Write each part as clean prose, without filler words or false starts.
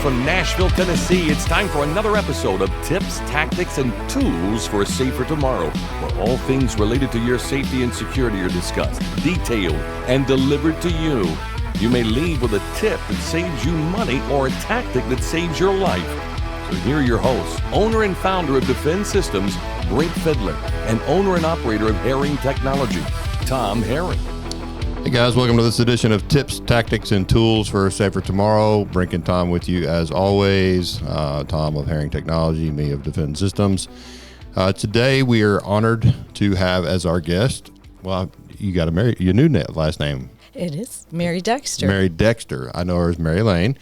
from Nashville, Tennessee. It's time for another episode of Tips, Tactics, and Tools for a Safer Tomorrow, where all things related to your safety and security are discussed, detailed, and delivered to you. You may leave with a tip that saves you money or a tactic that saves your life. So here are your hosts, owner and founder of Defend Systems, Brink Fiddler, and owner and operator of Herring Technology, Tom Herring. Hey guys, welcome to this edition of Tips, Tactics, and Tools for a Safer Tomorrow. Brink and Tom with you as always. Tom of Herring Technology, me of Defend Systems. Today we are honored to have as our guest, well, you got your new last name. It is Mary Dexter. Mary Dexter. I know her as Mary Lane.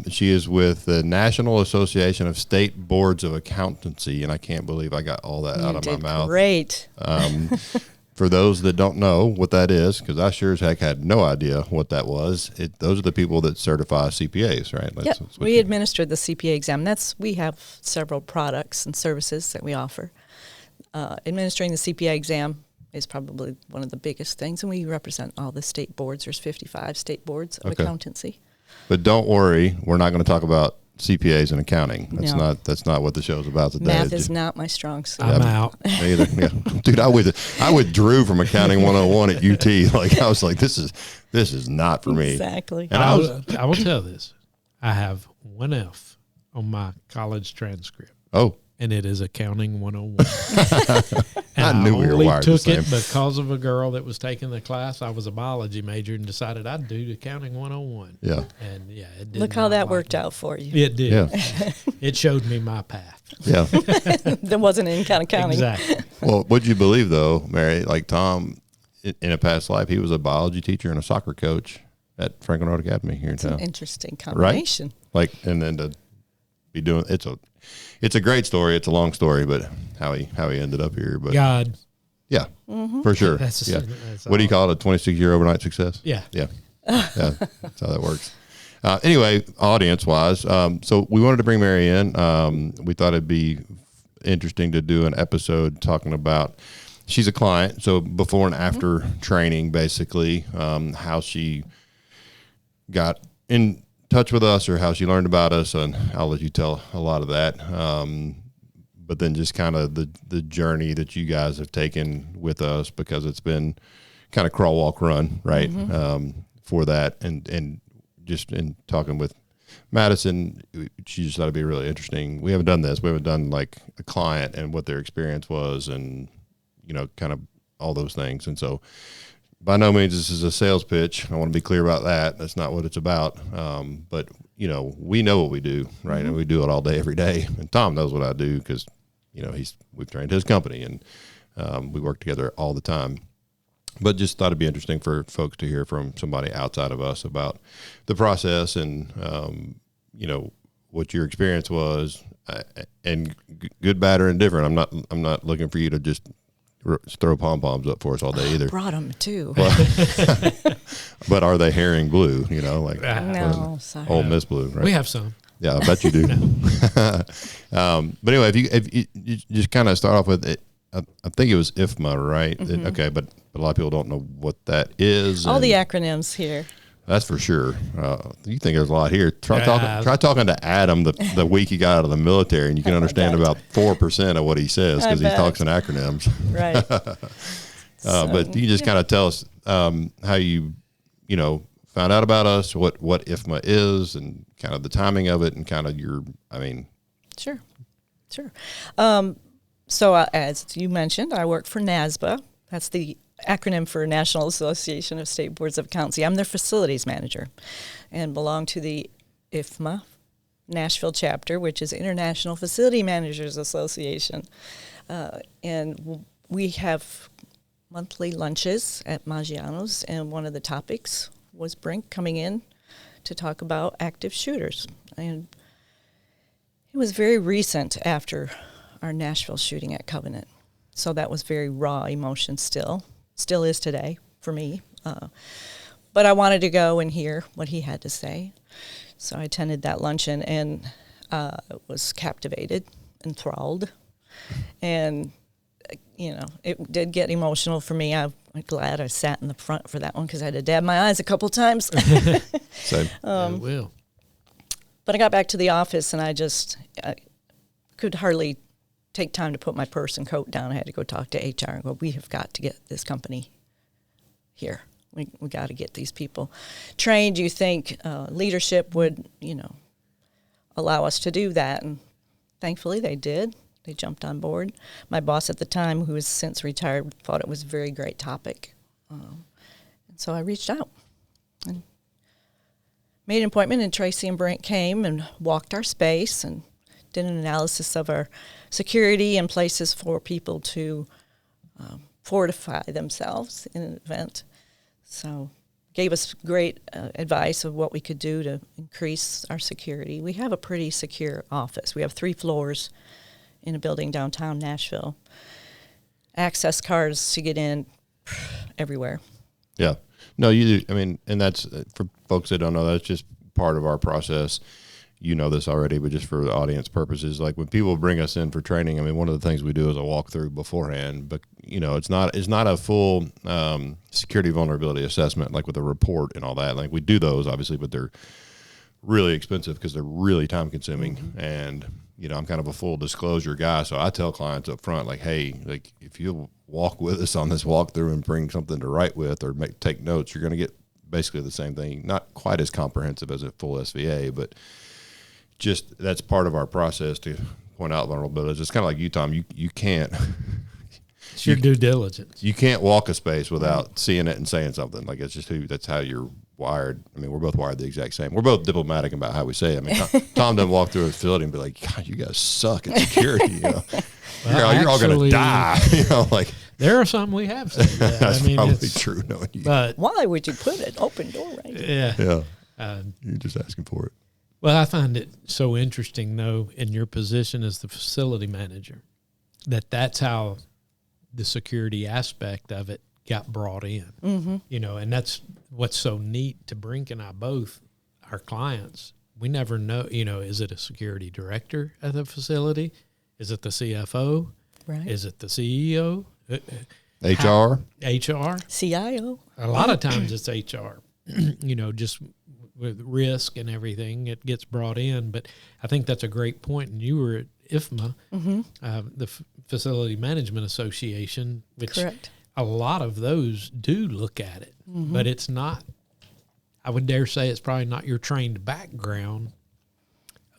She is with the National Association of State Boards of Accountancy, and I can't believe I got all that out of my mouth. Great. For those that don't know what that is, because I sure as heck had no idea what that was, those are the people that certify CPAs, right? Yep. We administer the CPA exam. We have several products and services that we offer. Administering the CPA exam is probably one of the biggest things, and we represent all the state boards. There's 55 state boards of accountancy. But don't worry, we're not going to talk about CPAs and accounting. That's not what the show's about today. Math is not my strong suit. I'm out. Me either. Yeah. Dude, I withdrew from Accounting 101 at UT. Like I was like, this is not for me. Exactly. And I will tell this. I have one F on my college transcript. Oh. And it is Accounting 101. And I knew we were wired the same. I only took it because of a girl that was taking the class. I was a biology major and decided I'd do Accounting 101. Yeah. And yeah, it did. Look how that worked out for you. It did. Yeah. It showed me my path. Yeah. That wasn't in accounting. Exactly. Well, would you believe though, Mary, like Tom, in a past life, he was a biology teacher and a soccer coach at Franklin Road Academy here in town. An interesting combination. Right? Like, and then to be doing, it's a great story. It's a long story, but how he ended up here. But God. Yeah, for sure. That's what do you call it? A 26-year overnight success? Yeah. Yeah. Yeah. That's how that works. Anyway, audience-wise, so we wanted to bring Mary in. We thought it'd be interesting to do an episode talking about, she's a client, so before and after training, basically, how she got in touch with us or how she learned about us, and I'll let you tell a lot of that. But then just kind of the journey that you guys have taken with us, because it's been kind of crawl, walk, run, right? For that. And just in talking with Madison, she just thought it'd be really interesting. We haven't done this. We haven't done like a client and what their experience was and, kind of all those things. And so by no means this is a sales pitch. I want to be clear about that. That's not what it's about. But, we know what we do, right? And we do it all day, every day. And Tom knows what I do because, we've trained his company and we work together all the time. But just thought it'd be interesting for folks to hear from somebody outside of us about the process and, what your experience was, and good, bad, or indifferent. I'm not looking for you to just throw pom-poms up for us all day either. I brought them too. But are they herring blue? No, sorry. Ole Miss blue, right? We have some. Yeah, I bet you do. But anyway, if you just kind of start off with it, I think it was IFMA, right? Okay, but a lot of people don't know what that is. All the acronyms here. That's for sure. You think there's a lot here. Try talking to Adam the week he got out of the military, and you can understand about 4% of what he says because he talks in acronyms. Right. But you just kind of tell us how you found out about us, what IFMA is, and kind of the timing of it, and kind of Sure. So as you mentioned, I work for NASBA. That's the acronym for National Association of State Boards of Accountancy. I'm their facilities manager and belong to the IFMA Nashville chapter, which is International Facility Managers Association. And we have monthly lunches at Maggiano's, and one of the topics was Brink coming in to talk about active shooters. And it was very recent after our Nashville shooting at Covenant. So that was very raw emotion still is today for me. But I wanted to go and hear what he had to say. So I attended that luncheon and was captivated, enthralled. And, it did get emotional for me. I'm glad I sat in the front for that one because I had to dab my eyes a couple times. Same. It will. But I got back to the office, and I could hardly take time to put my purse and coat down. I had to go talk to HR and go, we have got to get this company here. We got to get these people trained. You think leadership would, allow us to do that, and thankfully they did. They jumped on board. My boss at the time, who has since retired, thought it was a very great topic. And so I reached out and made an appointment, and Tracy and Brent came and walked our space and did an analysis of our security and places for people to fortify themselves in an event. So gave us great advice of what we could do to increase our security. We have a pretty secure office. We have 3 floors in a building downtown Nashville. Access cards to get in everywhere. Yeah. No, you do. I mean, and that's, for folks that don't know, that's just part of our process. You know this already, but just for the audience purposes, like when people bring us in for training, I mean, one of the things we do is a walkthrough beforehand, but it's not a full security vulnerability assessment, like with a report and all that. Like we do those obviously, but they're really expensive because they're really time consuming. Mm-hmm. And, I'm kind of a full disclosure guy. So I tell clients up front, like, hey, like if you walk with us on this walkthrough and bring something to write with or take notes, you're going to get basically the same thing, not quite as comprehensive as a full SVA, but just that's part of our process to point out vulnerabilities. It's kind of like you, Tom. You can't. It's your due diligence. You can't walk a space without seeing it and saying something. Like it's just that's how you're wired. I mean, we're both wired the exact same. We're both diplomatic about how we say it. I mean, Tom doesn't walk through a facility and be like, God, you guys suck at security. Well, you're all going to die. Like there are some we have said that. That's probably true. Knowing you. But why would you put an open door right there? Yeah. You're just asking for it. Well, I find it so interesting, though, in your position as the facility manager, that's how the security aspect of it got brought in. Mm-hmm. And that's what's so neat to Brink and I both, our clients. We never know, is it a security director at the facility? Is it the CFO? Right. Is it the CEO? HR? HR? CIO? A lot of times it's HR, just with risk and everything, it gets brought in. But I think that's a great point. And you were at IFMA, mm-hmm. The Facility Management Association, which Correct. A lot of those do look at it. Mm-hmm. But it's not, I would dare say it's probably not your trained background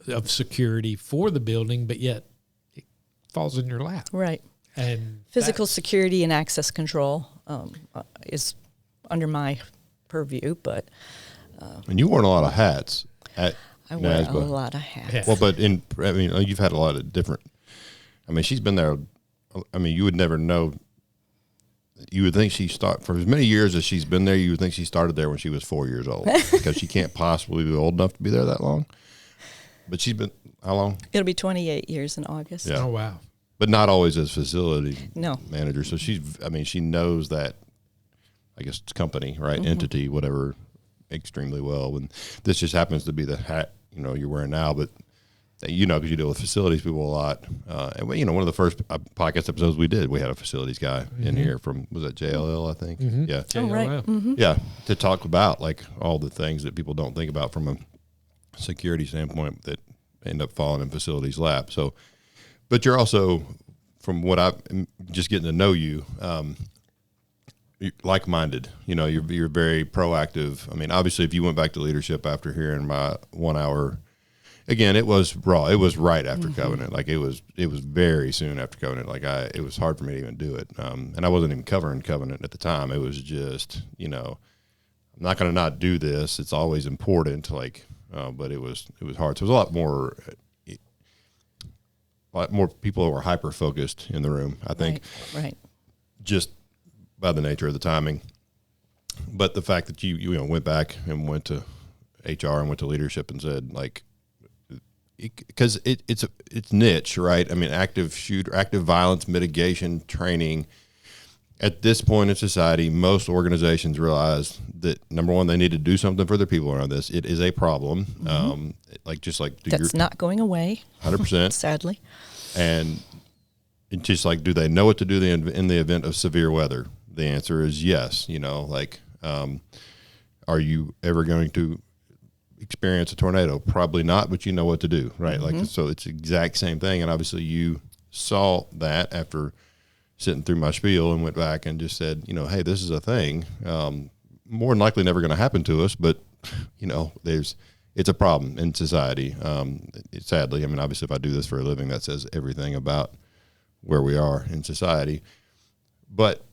of security for the building, but yet it falls in your lap. Right. And physical security and access control is under my purview, but... and you wore a lot of hats at I wear NASBA. a lot of hats. Yeah. Well, but you've had a lot of different. I mean, she's been there. I mean, you would never know. You would think she started for as many years as she's been there. You would think she started there when she was 4 years old because she can't possibly be old enough to be there that long. But she's been how long? It'll be 28 years in August. Yeah. Oh, wow. But not always as facility No. manager. So she knows that. I guess it's company, right? Mm-hmm. Entity, whatever. Extremely well, and this just happens to be the hat you're wearing now, but because you deal with facilities people a lot, and one of the first podcast episodes we did, we had a facilities guy in here from, was that JLL, I think? Mm-hmm. Yeah. Oh, right. Mm-hmm. Yeah, to talk about like all the things that people don't think about from a security standpoint that end up falling in facilities' lap. So, but you're also, from what I'm just getting to know you, like-minded, you're very proactive. I mean, obviously, if you went back to leadership after hearing my 1 hour, again, it was raw. It was right after mm-hmm. Covenant. Like it was very soon after Covenant. Like it was hard for me to even do it. And I wasn't even covering Covenant at the time. It was just, I'm not going to not do this. It's always important. Like, but it was hard. So it was a lot more people who were hyper focused in the room. I think. Right. Just by the nature of the timing, but the fact that you went back and went to HR and went to leadership and said like, because it's niche, right? I mean, active violence mitigation training. At this point in society, most organizations realize that number one, they need to do something for their people around this. It is a problem, mm-hmm. That's not going away. 100%, sadly. And it's just like, do they know what to do in the event of severe weather? The answer is yes. Are you ever going to experience a tornado? Probably not, but you know what to do, right? Like, so it's the exact same thing. And obviously you saw that after sitting through my spiel and went back and just said, you know, hey, this is a thing. More than likely never going to happen to us, but you know, it's a problem in society. Sadly, I mean, obviously if I do this for a living, that says everything about where we are in society. But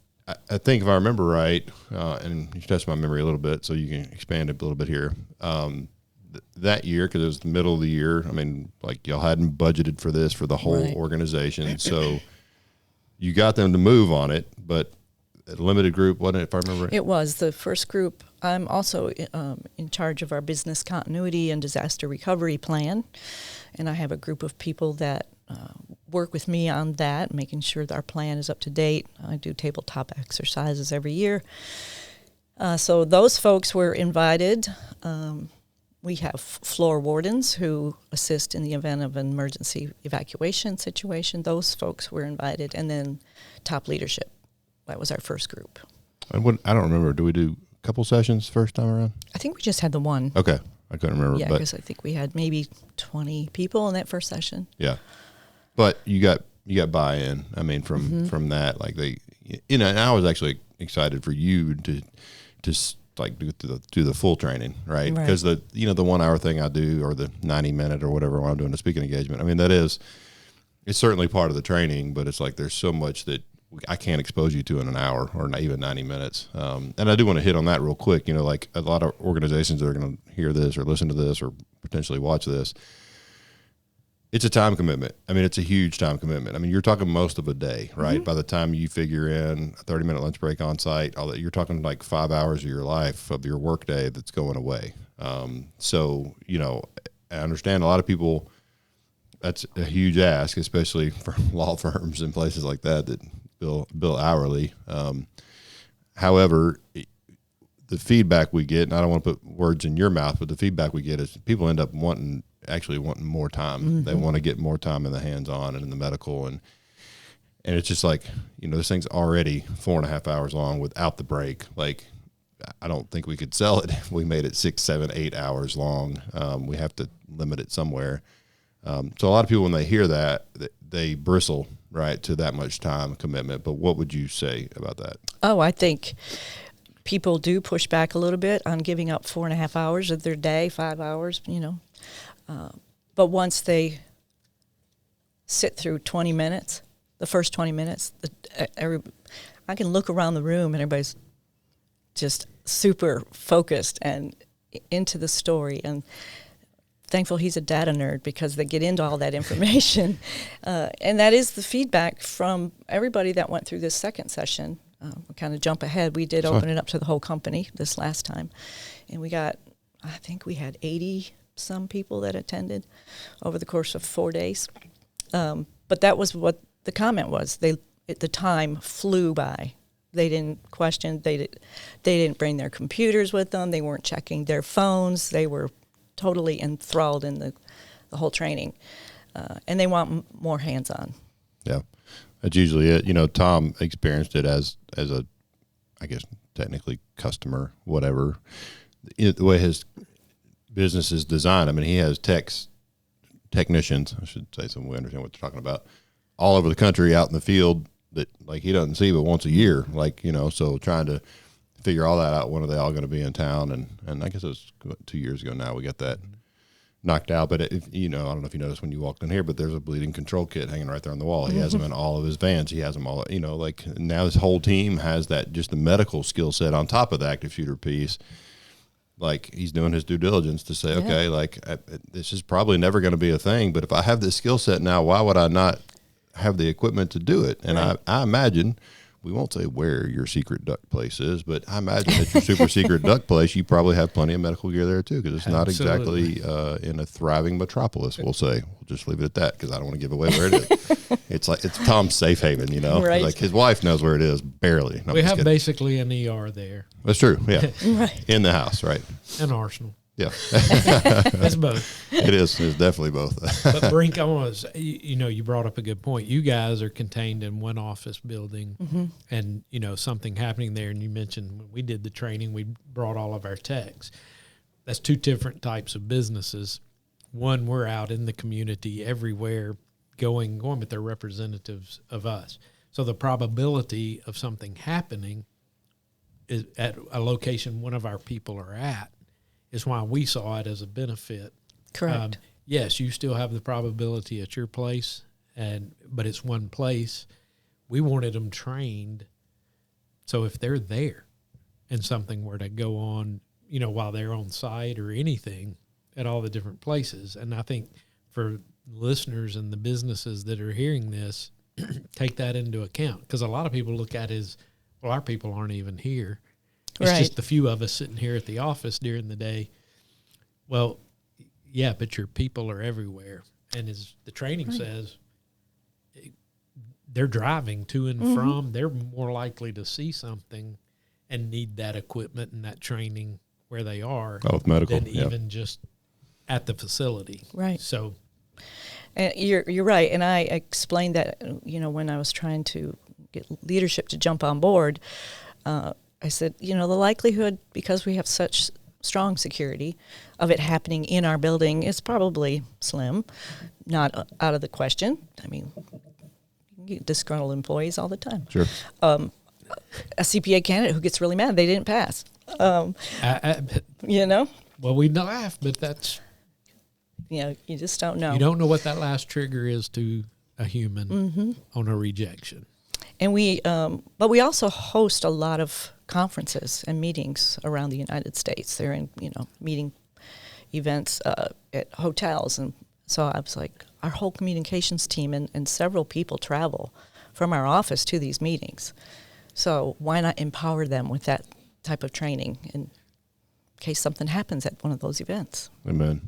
I think if I remember right, and you test my memory a little bit so you can expand it a little bit here, that year, because it was the middle of the year, I mean, like y'all hadn't budgeted for this for the whole organization. So you got them to move on it, but a limited group, wasn't it, if I remember right? It was the first group. I'm also in charge of our business continuity and disaster recovery plan, and I have a group of people that work with me on that, making sure that our plan is up to date. I do tabletop exercises every year. So those folks were invited. We have floor wardens who assist in the event of an emergency evacuation situation. Those folks were invited, and then top leadership. That was our first group. I don't remember. Do we do a couple sessions first time around? I think we just had the one. Okay. I couldn't remember. Yeah, because I think we had maybe 20 people in that first session. Yeah. But you got buy-in. I mean, from that, like and I was actually excited for you to like do the full training, right? Because the 1 hour thing I do, or the 90-minute or whatever when I'm doing a speaking engagement. I mean, it's certainly part of the training, but it's like there's so much that I can't expose you to in an hour or not even 90 minutes. And I do want to hit on that real quick. You know, like a lot of organizations that are going to hear this or listen to this or potentially watch this, it's a time commitment. I mean, it's a huge time commitment. I mean, you're talking most of a day, right? By the time you figure in a 30-minute lunch break on site, all that, you're talking like 5 hours of your life, of your work day that's going away. So, you know, I understand a lot of people, that's a huge ask, especially for law firms and places like that bill hourly. However, the feedback we get, and I don't want to put words in your mouth, but the feedback we get is people end up wanting more time. They want to get more time in the hands-on and in the medical, and it's just like, you know, this thing's already 4.5 hours long without the break. Like, I don't think we could sell it if we made it 6, 7, 8 hours long. We have to limit it somewhere. So a lot of people, when they hear that, they bristle, right, to that much time commitment. But what would you say about that? Oh, I think people do push back a little bit on giving up 4.5 hours of their day, 5 hours, you know. But once they sit through 20 minutes, the first 20 minutes, I can look around the room and everybody's just super focused and into the story. And thankful he's a data nerd, because they get into all that information. And that is the feedback from everybody that went through this second session. We'll kind of jump ahead. We did open it up to the whole company this last time. And I think we had 80 some people that attended over the course of 4 days. But that was what the comment was. The time flew by. They didn't question. They didn't bring their computers with them. They weren't checking their phones. They were totally enthralled in the whole training. And they want more hands-on. Yeah. That's usually it. You know, Tom experienced it as a, I guess, technically customer, whatever. The way his business is designed. I mean, he has technicians, I should say, so we understand what they're talking about, all over the country out in the field that, like, he doesn't see but once a year. Like, you know, so trying to figure all that out, when are they all going to be in town? And I guess it was 2 years ago now we got that knocked out. But, you know, I don't know if you noticed when you walked in here, but there's a bleeding control kit hanging right there on the wall. He has them in all of his vans. He has them all, you know, like, now his whole team has that, just the medical skill set on top of the active shooter piece. Like, he's doing his due diligence to say, okay, like, this is probably never going to be a thing, but if I have this skill set now, why would I not have the equipment to do it? And I imagine, we won't say where your secret duck place is, but I imagine at your super secret duck place, you probably have plenty of medical gear there too, because it's not exactly in a thriving metropolis, we'll say. We'll just leave it at that, because I don't want to give away where it is. It's like, it's Tom's safe haven, you know? Right. Like, his wife knows where it is, barely. No, we have basically an ER there. That's true, yeah. In the house, right. An arsenal. Yeah. It's both. It is. It's definitely both. But Brink, I want to, you know, you brought up a good point. You guys are contained in one office building, and, you know, something happening there. And you mentioned when we did the training, we brought all of our techs. that's two different types of businesses. One, we're out in the community everywhere going, but they're representatives of us. So the probability of something happening is at a location one of our people are at is why we saw it as a benefit. Correct. Yes, you still have the probability at your place, but it's one place. We wanted them trained, so if they're there and something were to go on, while they're on site or anything at all the different places. And I think for listeners and the businesses that are hearing this, take that into account, because a lot of people look at it as, well, our people aren't even here. It's Right. just a few of us sitting here at the office during the day. Well, yeah, but your people are everywhere. And as the training says, they're driving to and from. They're more likely to see something and need that equipment and that training where they are with medical, than even just at the facility. Right. So you're right, and I explained that when I was trying to get leadership to jump on board. I said, the likelihood, because we have such strong security, of it happening in our building is probably slim, not out of the question. I mean, you get disgruntled employees all the time. Sure. A CPA candidate who gets really mad they didn't pass. well, we laugh, but that's, you just don't know. you don't know what that last trigger is to a human on a rejection. And but we also host a lot of conferences and meetings around the United States. They're in, meeting events at hotels. And so I was like, our whole communications team and several people travel from our office to these meetings. So why not empower them with that type of training in case something happens at one of those events? Amen.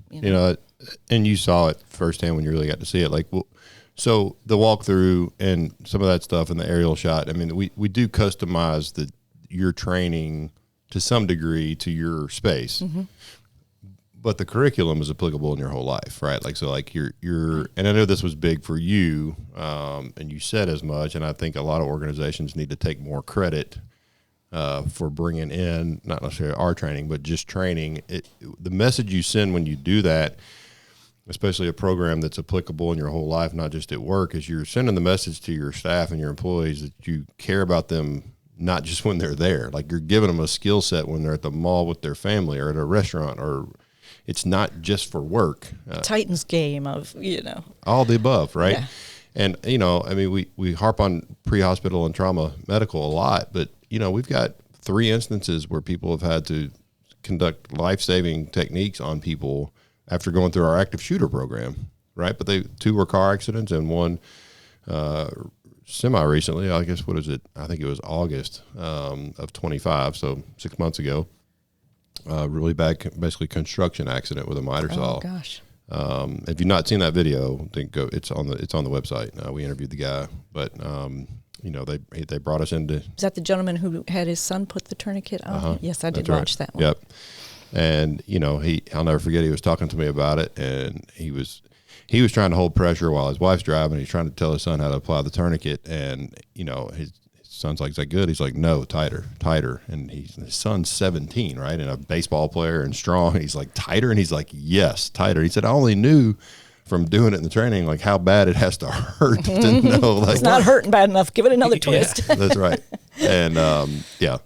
And you saw it firsthand when you really got to see it. So the walkthrough and some of that stuff and the aerial shot, I mean, we do customize your training to some degree to your space, but the curriculum is applicable in your whole life, right? You're, and I know this was big for you, and you said as much, and I think a lot of organizations need to take more credit for bringing in, not necessarily our training, but just training. The message you send when you do that, especially a program that's applicable in your whole life, not just at work, is you're sending the message to your staff and your employees that you care about them, not just when they're there. Like, you're giving them a skill set when they're at the mall with their family or at a restaurant, or it's not just for work. Titans game of, all the above, right? Yeah. And, I mean, we harp on pre-hospital and trauma medical a lot, but, we've got 3 instances where people have had to conduct life-saving techniques on people after going through our active shooter program, right? But 2 were car accidents and one semi-recently, I guess, what is it? I think it was August of 25, so 6 months ago. Really bad, basically construction accident with a miter saw. Oh, gosh. If you've not seen that video, then go. It's on the website. We interviewed the guy, but they brought us into. Is that the gentleman who had his son put the tourniquet on? Yes, I did watch that one. Yep. And I'll never forget. He was talking to me about it, and he was trying to hold pressure while his wife's driving. He's trying to tell his son how to apply the tourniquet, and his son's like, "Is that good?" He's like, "No, tighter." And his son's 17, right, and a baseball player and strong. And he's like, "Tighter," and he's like, "Yes, tighter." He said, "I only knew from doing it in the training, like, how bad it has to hurt to know." Like, it's not hurting bad enough. Give it another twist. That's right. And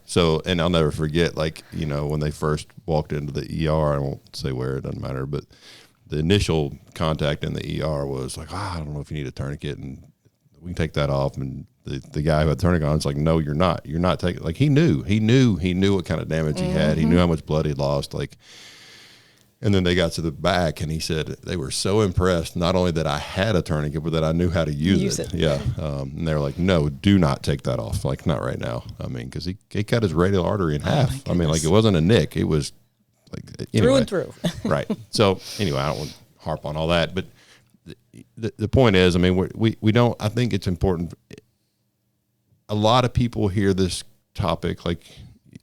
so, and I'll never forget, when they first walked into the ER, I won't say where, it doesn't matter, but the initial contact in the ER was like, I don't know if you need a tourniquet, and we can take that off. And the guy who had the tourniquet on is like, "No, you're not taking." Like, he knew what kind of damage he had. He knew how much blood he lost. And then they got to the back, and he said they were so impressed, not only that I had a tourniquet, but that I knew how to use it. Yeah. And they were like, "No, do not take that off. Like, not right now." I mean, because he cut his radial artery in half. I mean, like, it wasn't a nick. It was Through and through. Right. So anyway, I don't want to harp on all that, but the point is, I mean, we don't. I think it's important. A lot of people hear this topic like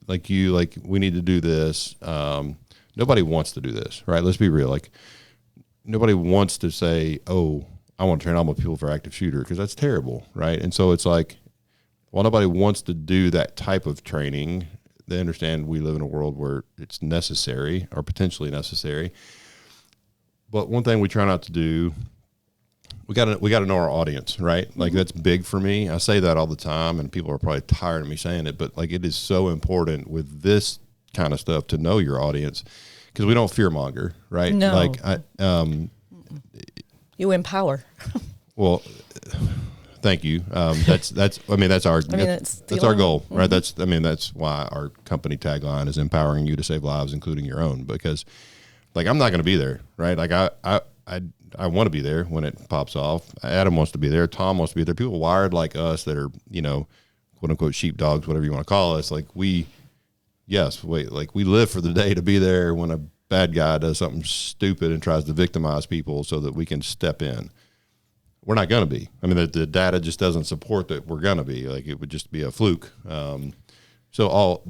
we need to do this. Nobody wants to do this, right? Let's be real. Like, nobody wants to say, "Oh, I want to train all my people for active shooter," because that's terrible, right? And so it's like, well, nobody wants to do that type of training. they understand we live in a world where it's necessary or potentially necessary. But one thing we try not to do, we got to know our audience, right? Like that's big for me. I say that all the time, and people are probably tired of me saying it, but like it is so important with this kind of stuff to know your audience, because we don't fearmonger, right? No. Like You empower. well, thank you. That's our goal, right? That's why our company tagline is empowering you to save lives, including your own, because like I'm not going to be there, right? Like I want to be there when it pops off. Adam wants to be there. Tom wants to be there. People wired like us that are, quote unquote sheepdogs, whatever you want to call us. Like we live for the day to be there when a bad guy does something stupid and tries to victimize people so that we can step in. We're not going to be. I mean, the data just doesn't support that we're going to be. Like it would just be a fluke. So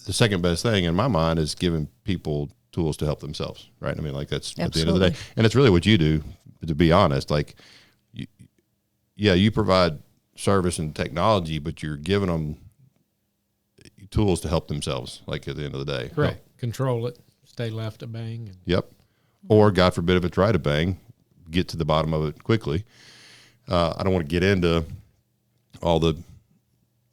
the second best thing in my mind is giving people tools to help themselves, right? I mean, like that's at the end of the day. And it's really what you do, to be honest. Like, you provide service and technology, but you're giving them tools to help themselves, like at the end of the day. Correct. Control it. Stay left of bang. Yep. Or God forbid if it's right of bang, get to the bottom of it quickly. I don't want to get into all the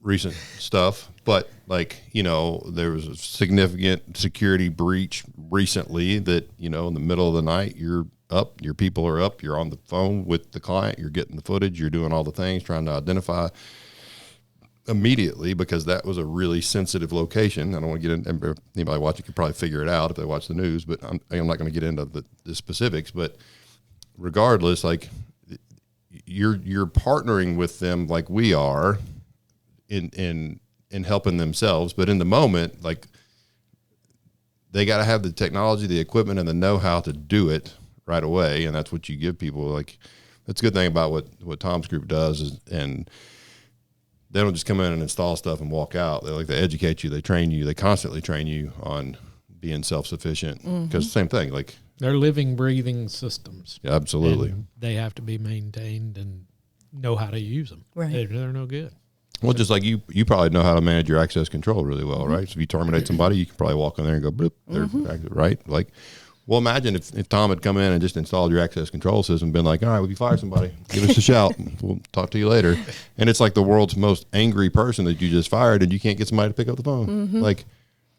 recent stuff, but there was a significant security breach recently that, in the middle of the night, you're up, your people are up, you're on the phone with the client, you're getting the footage, you're doing all the things, trying to identify immediately, because that was a really sensitive location. I don't want to get in, anybody watching could probably figure it out if they watch the news, but I'm not going to get into the specifics, but regardless, like you're partnering with them like we are in helping themselves, but in the moment, like they got to have the technology, the equipment, and the know-how to do it right away. And that's what you give people. Like that's a good thing about what Tom's group does is, and they don't just come in and install stuff and walk out. They educate you, they train you, they constantly train you on being self-sufficient. Because same thing, like they're living, breathing systems. Yeah, absolutely. And they have to be maintained and know how to use them. Right. They're no good. Well, just like you probably know how to manage your access control really well, right? So if you terminate somebody, you can probably walk in there and go, bloop, right? Like, well, imagine if Tom had come in and just installed your access control system and been like, all right, well, if you fire somebody, give us a shout. We'll talk to you later. And it's like the world's most angry person that you just fired and you can't get somebody to pick up the phone. Like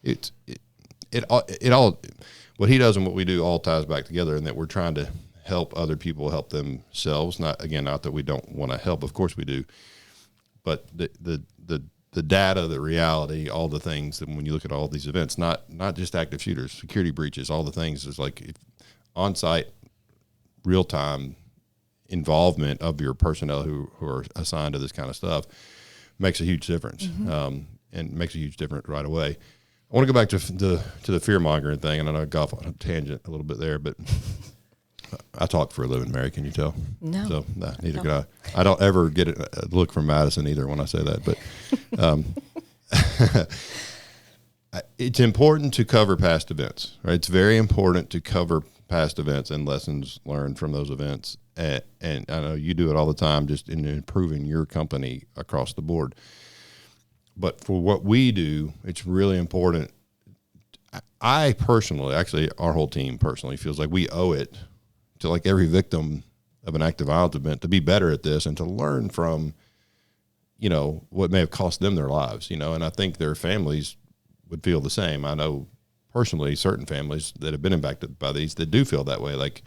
it all, what he does and what we do all ties back together, and that we're trying to help other people help themselves. Not that we don't want to help. Of course we do. But the data, the reality, all the things that when you look at all these events, not just active shooters, security breaches, all the things, is like on-site, real-time involvement of your personnel who are assigned to this kind of stuff makes a huge difference, and makes a huge difference right away. I want to go back to the fear-mongering thing, and I know I got off on a tangent a little bit there, but I talk for a living, Mary, can you tell? No. So neither can I. I don't ever get a look from Madison either when I say that, but it's important to cover past events, right? It's very important to cover past events and lessons learned from those events. And I know you do it all the time, just in improving your company across the board. But for what we do, it's really important. I personally, actually, our whole team personally feels like we owe it to like every victim of an active violence event to be better at this and to learn from, what may have cost them their lives, and I think their families would feel the same. I know personally certain families that have been impacted by these that do feel that way. Like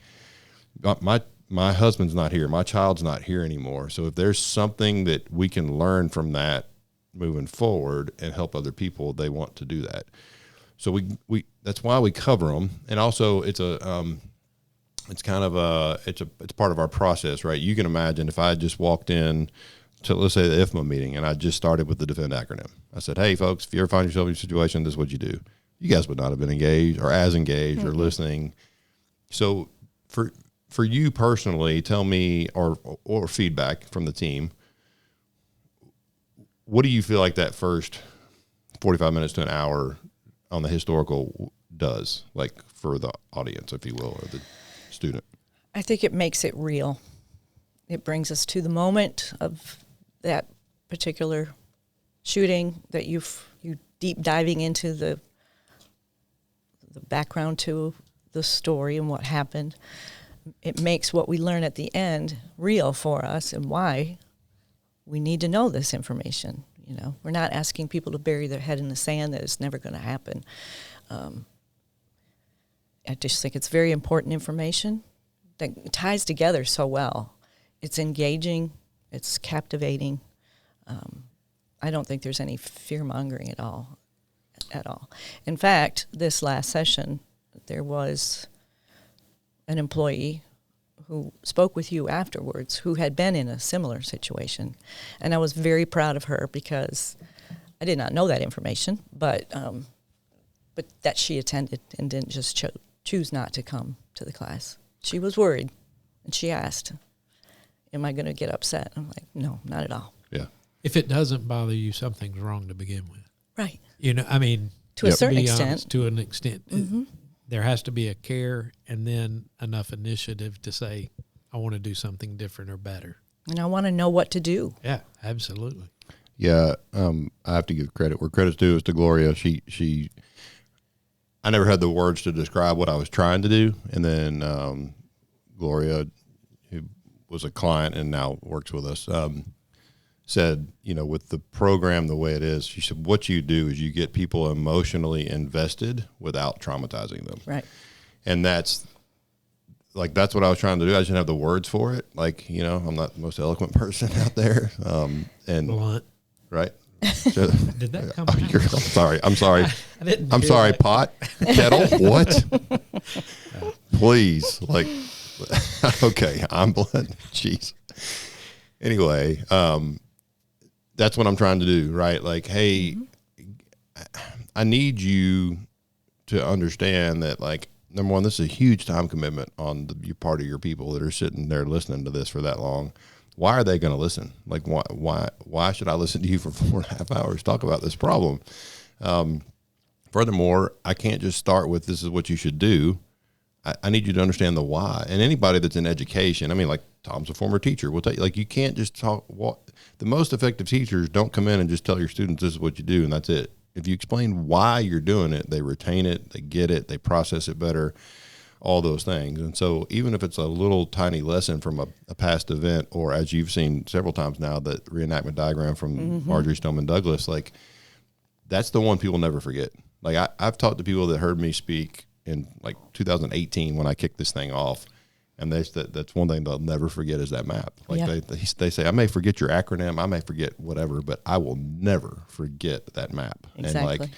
my husband's not here, my child's not here anymore. So if there's something that we can learn from that moving forward and help other people, they want to do that. So we that's why we cover them. And also it's it's kind of it's part of our process, right? You can imagine if I had just walked in to, let's say, the IFMA meeting, and I just started with the DEFEND acronym. I said, hey, folks, if you ever find yourself in a situation, this is what you do. You guys would not have been engaged or as engaged or listening. So for you personally, tell me, or feedback from the team, what do you feel like that first 45 minutes to an hour on the historical does, like for the audience, if you will, or the student? I think it makes it real. It brings us to the moment of that particular shooting that you deep diving into the background to the story and what happened. It makes what we learn at the end real for us and why we need to know this information. You know, we're not asking people to bury their head in the sand that it's never going to happen. I just think it's very important information that ties together so well. It's engaging, it's captivating. I don't think there's any fear-mongering at all. In fact, this last session, there was an employee who spoke with you afterwards who had been in a similar situation. And I was very proud of her because I did not know that information, but that she attended and didn't just choose not to come to the class. She was worried, and she asked, am I going to get upset? I'm like, no, not at all. Yeah. If it doesn't bother you, something's wrong to begin with. Right. You know, I mean, To a certain be extent. honest, to an extent. Mm-hmm. There has to be a care and then enough initiative to say, I want to do something different or better. And I want to know what to do. Yeah, absolutely. Yeah, I have to give credit where credit's due is to Gloria. She I never had the words to describe what I was trying to do, and then Gloria, who was a client and now works with us, said, you know, with the program the way it is, she said, what you do is you get people emotionally invested without traumatizing them. Right. And that's what I was trying to do. I just didn't have the words for it. Like, you know, I'm not the most eloquent person out there. And Blunt. right. So, Did that come out? I'm sorry. I didn't I'm feel sorry, like- pot, kettle, what? Please, like, okay, I'm blunt. Jeez. Anyway, that's what I'm trying to do, right? Like, hey, I need you to understand that, like, number one, this is a huge time commitment on the part of your people that are sitting there listening to this for that long. Why are they going to listen? Like, why should I listen to you for 4.5 hours talk about this problem? Furthermore, I can't just start with this is what you should do. I need you to understand the why. And anybody that's in education, I mean, like Tom's a former teacher. We'll tell you, like, you can't just talk. The most effective teachers don't come in and just tell your students this is what you do and that's it. If you explain why you're doing it, they retain it, they get it, they process it better, all those things. And so even if it's a little tiny lesson from a past event, or as you've seen several times now, that reenactment diagram from Marjorie Stoneman Douglas, like, that's the one people never forget. Like, I've talked to people that heard me speak in like 2018 when I kicked this thing off, and that's one thing they'll never forget is that map. Like, Yeah. they say, I may forget your acronym, I may forget whatever, but I will never forget that map. Exactly.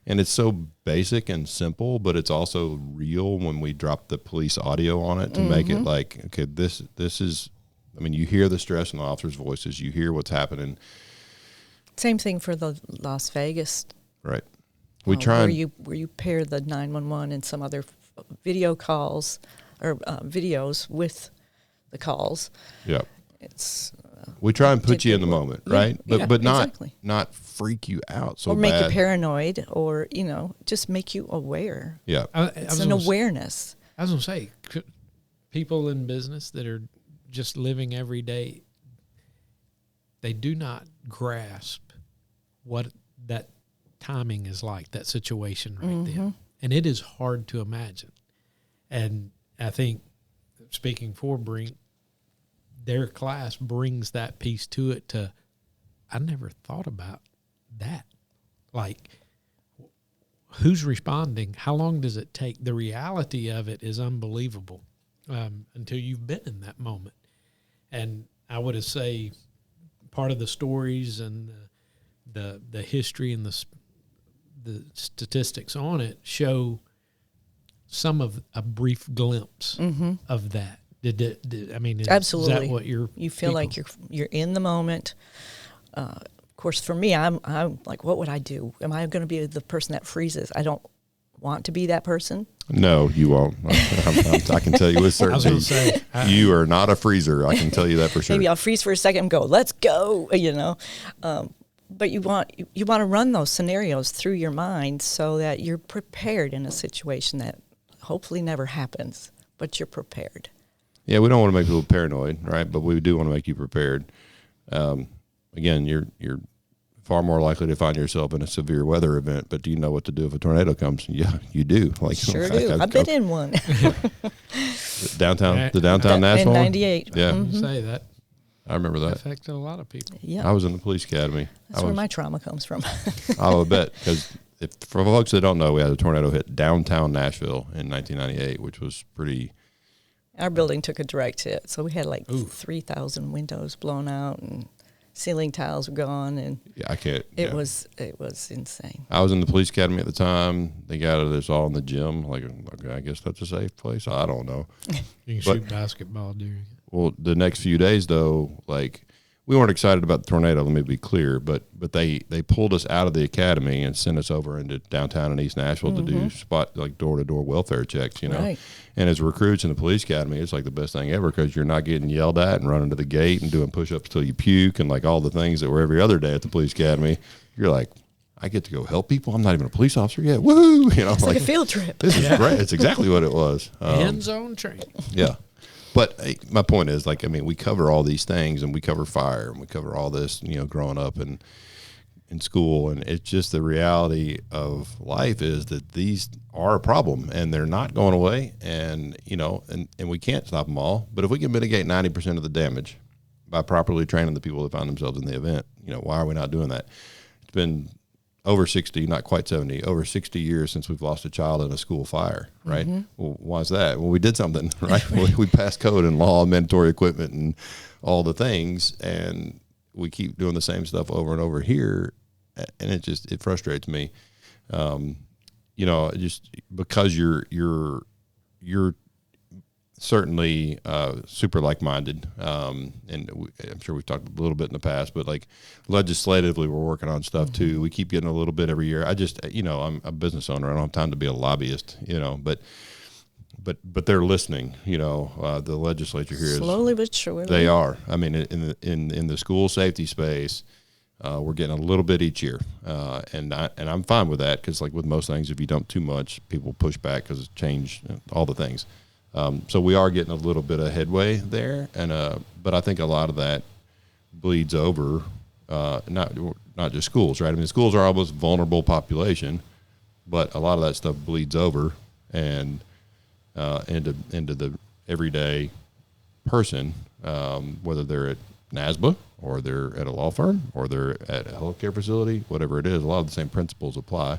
And it's so basic and simple, but it's also real when we drop the police audio on it to make it like, okay, this is, I mean, you hear the stress in the officers' voices, you hear what's happening. Same thing for the Las Vegas. Right. We try where you pair the 911 and some other video calls or videos with the calls. Yeah. It's We try and put did you in good the work. moment, Yeah, right? But yeah, but not exactly. not freak you out so or make bad. you paranoid, or just make you aware. Yeah. It's an awareness. I was going to say, people in business that are just living every day, they do not grasp what that timing is like, that situation right then. And it is hard to imagine. And I think, speaking for Brink, their class brings that piece to it I never thought about that. Like, who's responding? How long does it take? The reality of it is unbelievable until you've been in that moment. And I would say part of the stories and the history and the statistics on it show some of a brief glimpse of that. I mean, Absolutely. Is that what you feel like you're in the moment. Of course, for me, I'm like, what would I do? Am I going to be the person that freezes? I don't want to be that person. No, you won't. I can tell you with I was certainty, going to say, you are not a freezer. I can tell you that for sure. Maybe I'll freeze for a second and go, let's go, But you want to run those scenarios through your mind so that you're prepared in a situation that hopefully never happens, but you're prepared. Yeah, we don't want to make people paranoid, right? But we do want to make you prepared. Again, your far more likely to find yourself in a severe weather event. But do you know what to do if a tornado comes? Yeah, you do. Like, Sure do. I've been in one. the downtown Nashville. In '98. Yeah, You say that I remember that. affected a lot of people. Yeah. I was in the police academy. That's where my trauma comes from. I would bet, because for folks that don't know, we had a tornado hit downtown Nashville in 1998, which was pretty. Our building took a direct hit, so we had like 3,000 windows blown out and ceiling tiles were gone, and Yeah, I can't. it was insane. I was in the police academy at the time. They got us all in the gym. Like, okay, I guess that's a safe place. I don't know. You can shoot basketball during it. Well, the next few days, though, like, we weren't excited about the tornado. Let me be clear, but they pulled us out of the academy and sent us over into downtown and East Nashville to do door-to-door welfare checks. Right. And as recruits in the police academy, it's like the best thing ever, because you're not getting yelled at and running to the gate and doing push-ups till you puke and like all the things that were every other day at the police academy. You're like, I get to go help people. I'm not even a police officer yet. Woohoo! It's like a field trip. This is great. It's exactly what it was. Hands-on training. Yeah. But my point is, like, I mean, we cover all these things, and we cover fire, and we cover all this, growing up and in school. And it's just the reality of life is that these are a problem, and they're not going away. And, and we can't stop them all. But if we can mitigate 90% of the damage by properly training the people that find themselves in the event, why are we not doing that? It's been over 60, not quite 70, over 60 years since we've lost a child in a school fire, right? Mm-hmm. Well, why is that? Well, we did something, right? We passed code and law and mandatory equipment and all the things, and we keep doing the same stuff over and over here, and it frustrates me. Just because you're certainly super like-minded, and I'm sure we've talked a little bit in the past, but like legislatively we're working on stuff too. We keep getting a little bit every year. I just, I'm a business owner. I don't have time to be a lobbyist, but they're listening. The legislature here slowly but surely. They are. I mean, in the school safety space, we're getting a little bit each year, and I'm fine with that, because like with most things, if you dump too much, people push back because it's changed, all the things. So we are getting a little bit of headway there, but I think a lot of that bleeds over, not just schools, right? I mean, schools are our most vulnerable population, but a lot of that stuff bleeds over and into the everyday person, whether they're at NASBA or they're at a law firm or they're at a healthcare facility, whatever it is. A lot of the same principles apply.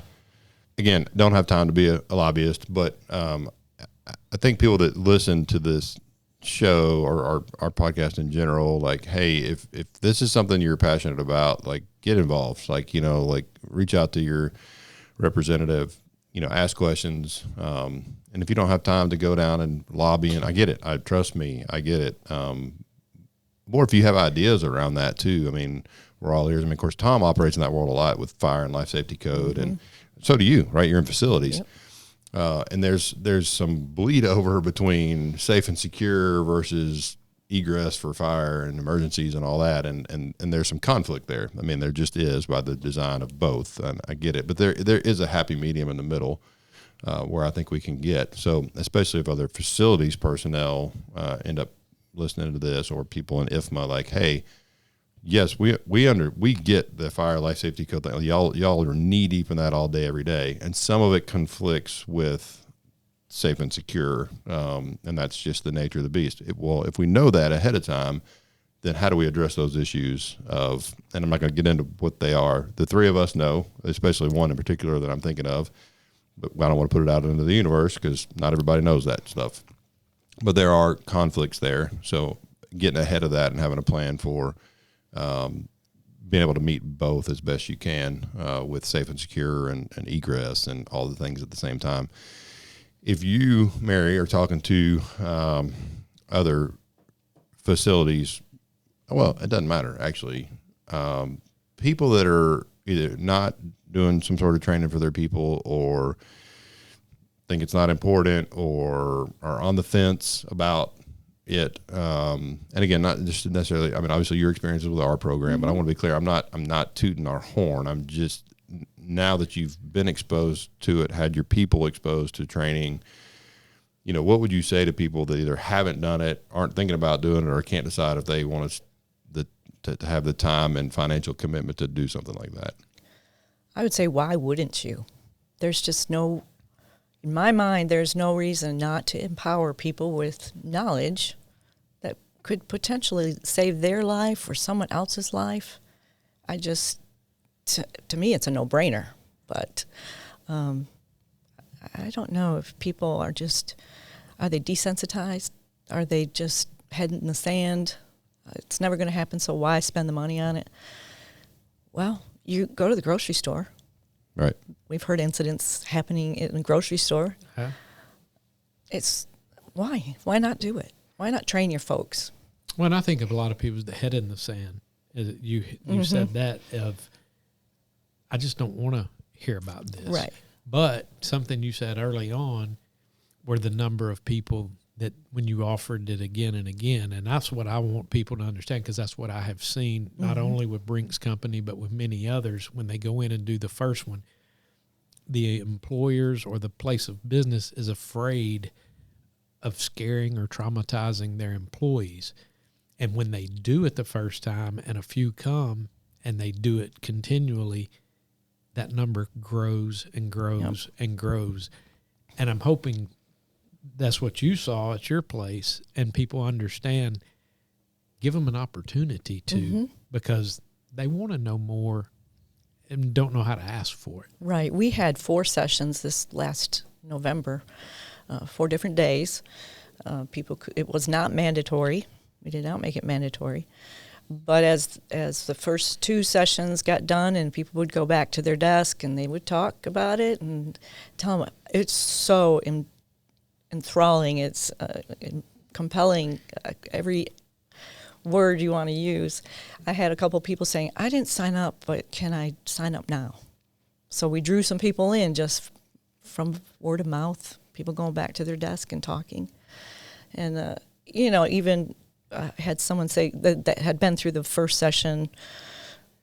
Again, don't have time to be a lobbyist, but I think people that listen to this show or our podcast in general, like, hey, if this is something you're passionate about, like, get involved. Like, reach out to your representative, ask questions. And if you don't have time to go down and lobby, and I get it, trust me, I get it. Or if you have ideas around that too, I mean, we're all ears. I mean, of course, Tom operates in that world a lot with fire and life safety code, and so do you, right? You're in facilities. Yep. And there's some bleed over between safe and secure versus egress for fire and emergencies and all that, and there's some conflict there. I mean, there just is by the design of both, and I get it. But there is a happy medium in the middle where I think we can get. So especially if other facilities personnel end up listening to this, or people in IFMA, like, hey, yes, we get the fire life safety code thing. Y'all are knee deep in that all day, every day, and some of it conflicts with safe and secure, and that's just the nature of the beast. If we know that ahead of time, then how do we address those issues of? And I'm not going to get into what they are. The three of us know, especially one in particular that I'm thinking of, but I don't want to put it out into the universe because not everybody knows that stuff. But there are conflicts there, so getting ahead of that and having a plan for being able to meet both as best you can with safe and secure and egress and all the things at the same time. If you, Mary, are talking to other facilities, well, it doesn't matter, actually. People that are either not doing some sort of training for their people, or think it's not important, or are on the fence about it, and again, not just necessarily. I mean, obviously, your experiences with our program, but I want to be clear. I'm not tooting our horn. I'm just, now that you've been exposed to it, had your people exposed to training, what would you say to people that either haven't done it, aren't thinking about doing it, or can't decide if they want to to have the time and financial commitment to do something like that? I would say, why wouldn't you? There's just no, in my mind, there's no reason not to empower people with knowledge that could potentially save their life or someone else's life. To me, it's a no-brainer. But I don't know if people are they desensitized? Are they just head in the sand? It's never going to happen, so why spend the money on it? Well, you go to the grocery store. Right. We've heard incidents happening in the grocery store. Huh? It's why? Why not do it? Why not train your folks? Well, and I think of a lot of people's the head in the sand. You said that of, I just don't want to hear about this. Right. But something you said early on were the number of people that when you offered it again and again, and that's what I want people to understand, because that's what I have seen not only with Brink's company but with many others. When they go in and do the first one, the employers or the place of business is afraid of scaring or traumatizing their employees. And when they do it the first time and a few come and they do it continually, that number grows and grows and grows. And I'm hoping that's what you saw at your place, and people understand, give them an opportunity to, because they want to know more and don't know how to ask for it. Right. We had 4 sessions this last November, 4 different days. It was not mandatory. We did not make it mandatory. But as the first 2 sessions got done and people would go back to their desk and they would talk about it and tell them, it's so enthralling, it's compelling, every word you want to use. I had a couple people saying, I didn't sign up, but can I sign up now? So we drew some people in just from word of mouth, people going back to their desk and talking. And, even had someone say that had been through the first session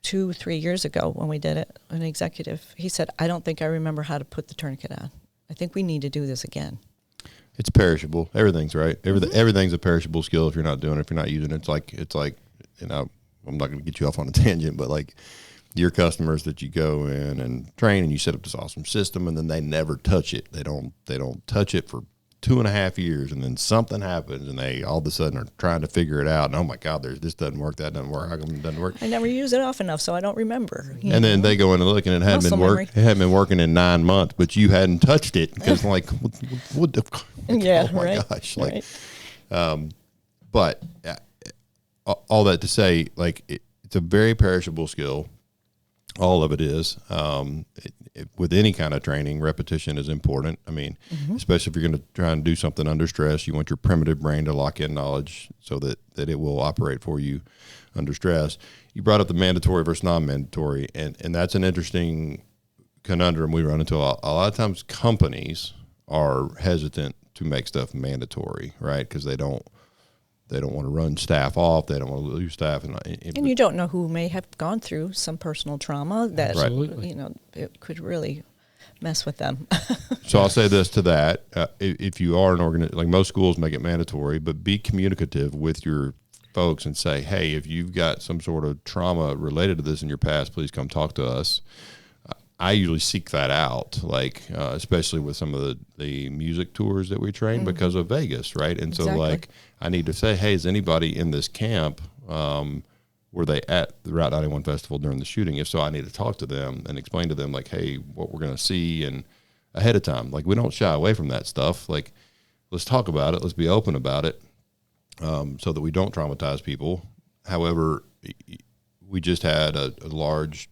2-3 years ago when we did it, an executive. He said, I don't think I remember how to put the tourniquet on. I think we need to do this again. It's perishable. Everything's right. Everything's a perishable skill if you're not doing it, if you're not using it. It's like, I'm not going to get you off on a tangent, but like your customers that you go in and train and you set up this awesome system and then they never touch it. They don't touch it for 2.5 years, and then something happens and they all of a sudden are trying to figure it out. And oh my God, this doesn't work, that doesn't work, how come it doesn't work? I never use it off enough, so I don't remember. And then they go in and look, and it hadn't been working in 9 months, but you hadn't touched it because like, what the? Yeah, oh my right. gosh, like, right. But all that to say, like, it's a very perishable skill. All of it is. With any kind of training, repetition is important. I mean, especially if you're going to try and do something under stress, you want your primitive brain to lock in knowledge so that it will operate for you under stress. You brought up the mandatory versus non-mandatory, and that's an interesting conundrum we run into. A lot of times companies are hesitant to make stuff mandatory, right? Because they don't want to run staff off. They don't want to lose staff. And you don't know who may have gone through some personal trauma that, Absolutely. It could really mess with them. So I'll say this to that. If you are an organization, like most schools make it mandatory, but be communicative with your folks and say, hey, if you've got some sort of trauma related to this in your past, please come talk to us. I usually seek that out, like especially with some of the music tours that we train because of Vegas, right? And so like I need to say, hey, is anybody in this camp? Were they at the Route 91 Festival during the shooting? If so, I need to talk to them and explain to them like, hey, what we're going to see, and ahead of time. Like we don't shy away from that stuff. Like let's talk about it. Let's be open about it so that we don't traumatize people. However, we just had a large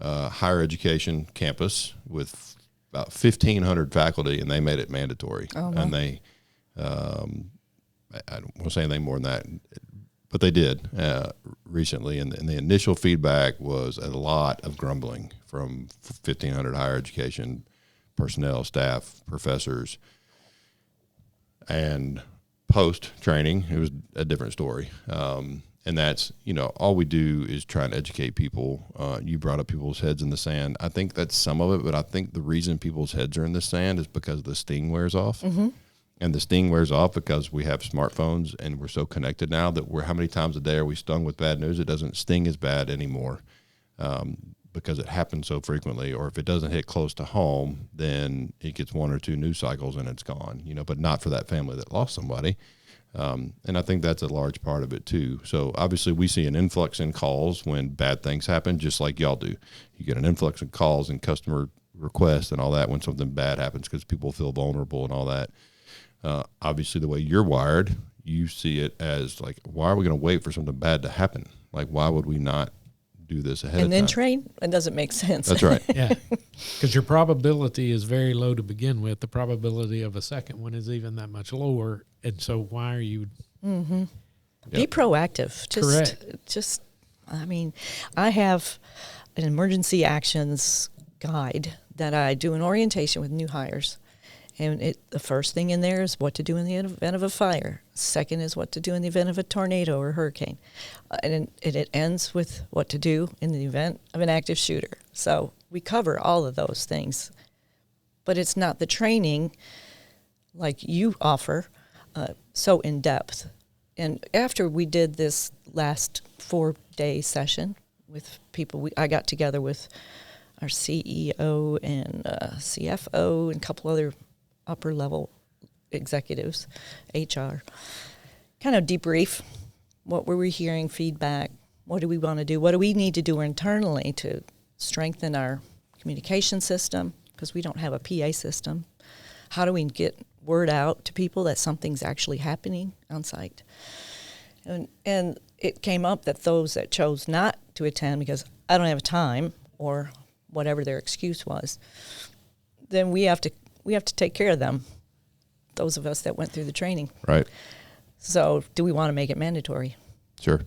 higher education campus with about 1,500 faculty, and they made it mandatory. Oh, wow. And they, I don't want to say anything more than that, but they did recently. And the initial feedback was a lot of grumbling from 1,500 higher education personnel, staff, professors, and post-training, it was a different story. And that's, all we do is try and educate people. You brought up people's heads in the sand. I think that's some of it, but I think the reason people's heads are in the sand is because the sting wears off. and the sting wears off because we have smartphones and we're so connected now that how many times a day are we stung with bad news? It doesn't sting as bad anymore. Because it happens so frequently, or if it doesn't hit close to home, then it gets 1 or 2 news cycles and it's gone, but not for that family that lost somebody. And I think that's a large part of it too. So obviously we see an influx in calls when bad things happen, just like y'all do. You get an influx in calls and customer requests and all that when something bad happens because people feel vulnerable and all that. Obviously the way you're wired, you see it as like, why are we going to wait for something bad to happen? Like, why would we not do this ahead of time? And then train? It doesn't make sense. That's right. Yeah, because your probability is very low to begin with. The probability of a second one is even that much lower. And so why are you... Mm-hmm. Be proactive. Correct. I have an emergency actions guide that I do an orientation with new hires. And the first thing in there is what to do in the event of a fire. Second is what to do in the event of a tornado or hurricane. And it ends with what to do in the event of an active shooter. So we cover all of those things. But it's not the training like you offer so in depth. And after we did this last 4-day session with people, I got together with our CEO and CFO and a couple other upper level executives, HR, kind of debrief. What were we hearing, feedback? What do we want to do? What do we need to do internally to strengthen our communication system? Because we don't have a PA system. How do we get word out to people that something's actually happening on site? And it came up that those that chose not to attend because I don't have time or whatever their excuse was, then we have to take care of them, those of us that went through the training. Right. So do we want to make it mandatory? Sure.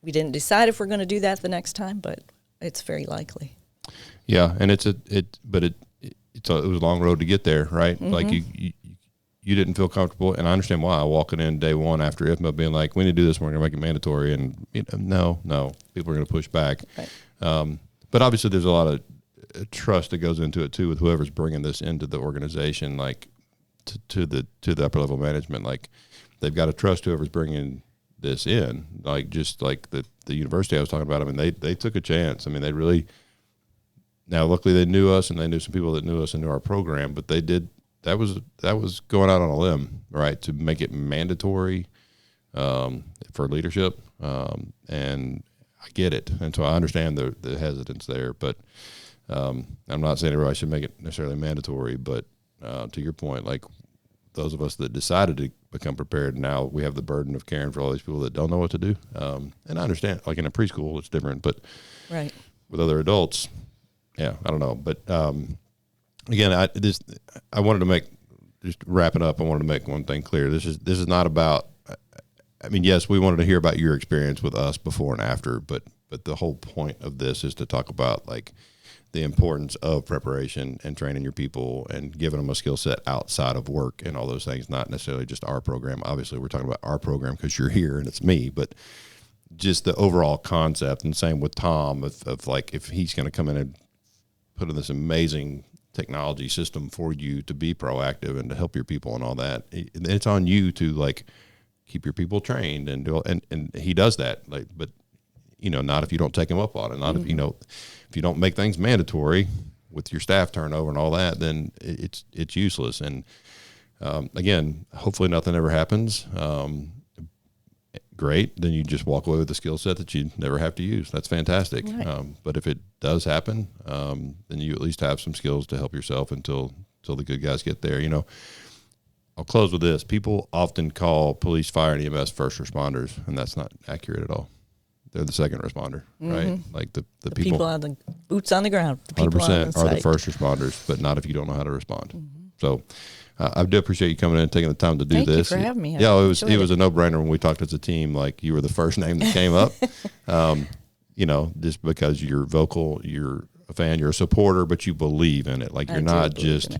We didn't decide if we're going to do that the next time, but it's very likely. Yeah, and it was a long road to get there, right? Mm-hmm. Like you didn't feel comfortable, and I understand why. Walking in day one after IFMA being like, we need to do this, we're going to make it mandatory, and no, people are going to push back. Right. But obviously there's a lot of trust that goes into it too with whoever's bringing this into the organization, like to the upper level management. Like they've got to trust whoever's bringing this in. Like just like the university I was talking about. I mean, they took a chance. I mean, they really. Now, luckily, they knew us and they knew some people that knew us and knew our program. But they did. That was going out on a limb, right, to make it mandatory for leadership. And I get it, and so I understand the hesitance there, but. I'm not saying everybody should make it necessarily mandatory, but to your point, like those of us that decided to become prepared, now we have the burden of caring for all these people that don't know what to do. And I understand, like in a preschool, it's different, but right. With other adults, yeah, I don't know. But again, I wanted to make, just wrapping up, I wanted to make one thing clear. This is not about. I mean, yes, we wanted to hear about your experience with us before and after, but the whole point of this is to talk about like. The importance of preparation and training your people and giving them a skill set outside of work and all those things, not necessarily just our program. Obviously, we're talking about our program because you're here and it's me, but just the overall concept. And same with Tom of like if he's going to come in and put in this amazing technology system for you to be proactive and to help your people and all that, it's on you to like keep your people trained and do, and he does that. Like, but not if you don't take him up on it. Not if if you don't make things mandatory with your staff turnover and all that, then it's useless. And again, hopefully nothing ever happens. Great, then you just walk away with a skill set that you never have to use. That's fantastic. Right. But if it does happen, then you at least have some skills to help yourself until the good guys get there. I'll close with this. People often call police, fire, and EMS first responders, and that's not accurate at all. They're the second responder, right? Like the people on the boots on the ground. The 100% are the first responders, but not if you don't know how to respond. Mm-hmm. So I do appreciate you coming in and taking the time to do this. Thank you for having me. Yeah, it was a no-brainer when we talked as a team. Like you were the first name that came up. Just because you're vocal, you're a fan, you're a supporter, but you believe in it. Like you're not just.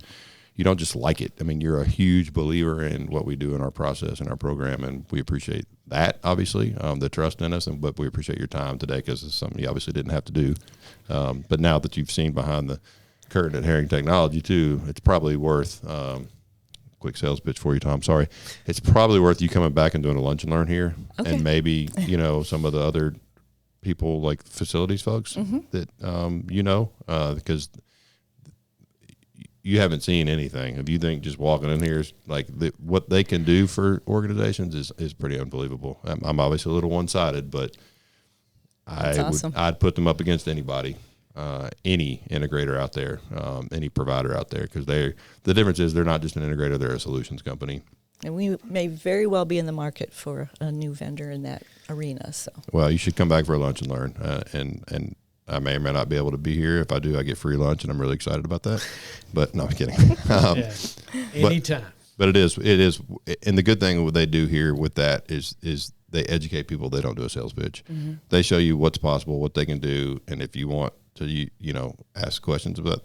You don't just like it. I mean, you're a huge believer in what we do in our process and our program, and we appreciate that, obviously, the trust in us, but we appreciate your time today because it's something you obviously didn't have to do. But now that you've seen behind the curtain at Herring Technology, too, it's probably worth quick sales pitch for you, Tom. Sorry. It's probably worth you coming back and doing a lunch and learn here. Okay. And maybe, some of the other people like facilities folks that, because you haven't seen anything. If you think just walking in here is like what they can do for organizations is pretty unbelievable. I'm obviously a little one-sided, but I'd put them up against anybody, any integrator out there, any provider out there, because the difference is they're not just an integrator, they're a solutions company. And we may very well be in the market for a new vendor in that arena. So, well, you should come back for a lunch and learn, and I may or may not be able to be here. If I do, I get free lunch, and I'm really excited about that. But no, I'm kidding. Anytime. But it is, and the good thing what they do here with that is they educate people. They don't do a sales pitch. They show you what's possible, what they can do, and if you want to, ask questions about.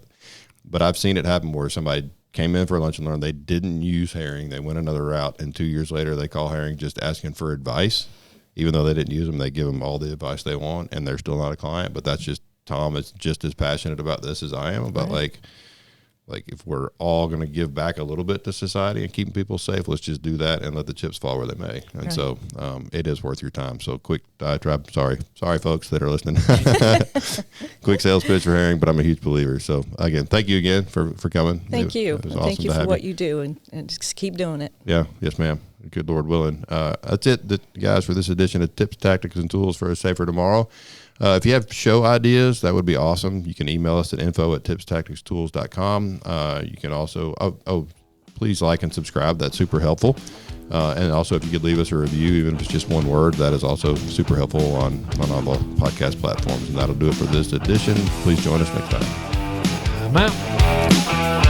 But I've seen it happen where somebody came in for a lunch and learn. They didn't use Herring. They went another route, and 2 years later, they call Herring just asking for advice. Even though they didn't use them, they give them all the advice they want, and they're still not a client. But that's just Tom is just as passionate about this as I am about like if we're all going to give back a little bit to society and keeping people safe, let's just do that and let the chips fall where they may. And so it is worth your time. So quick diatribe. Sorry, folks that are listening. Quick sales pitch for Herring, but I'm a huge believer. So again, thank you again for coming. Thank you. It was awesome thank you to for have what you do, and just keep doing it. Yeah. Yes, ma'am. Good Lord willing. That's it, guys, for this edition of Tips, Tactics, and Tools for a Safer Tomorrow. If you have show ideas, that would be awesome. You can email us at info@tipstacticstools.com. You can also, please like and subscribe. That's super helpful. And also, if you could leave us a review, even if it's just one word, that is also super helpful on all the podcast platforms. And that'll do it for this edition. Please join us next time. I'm out.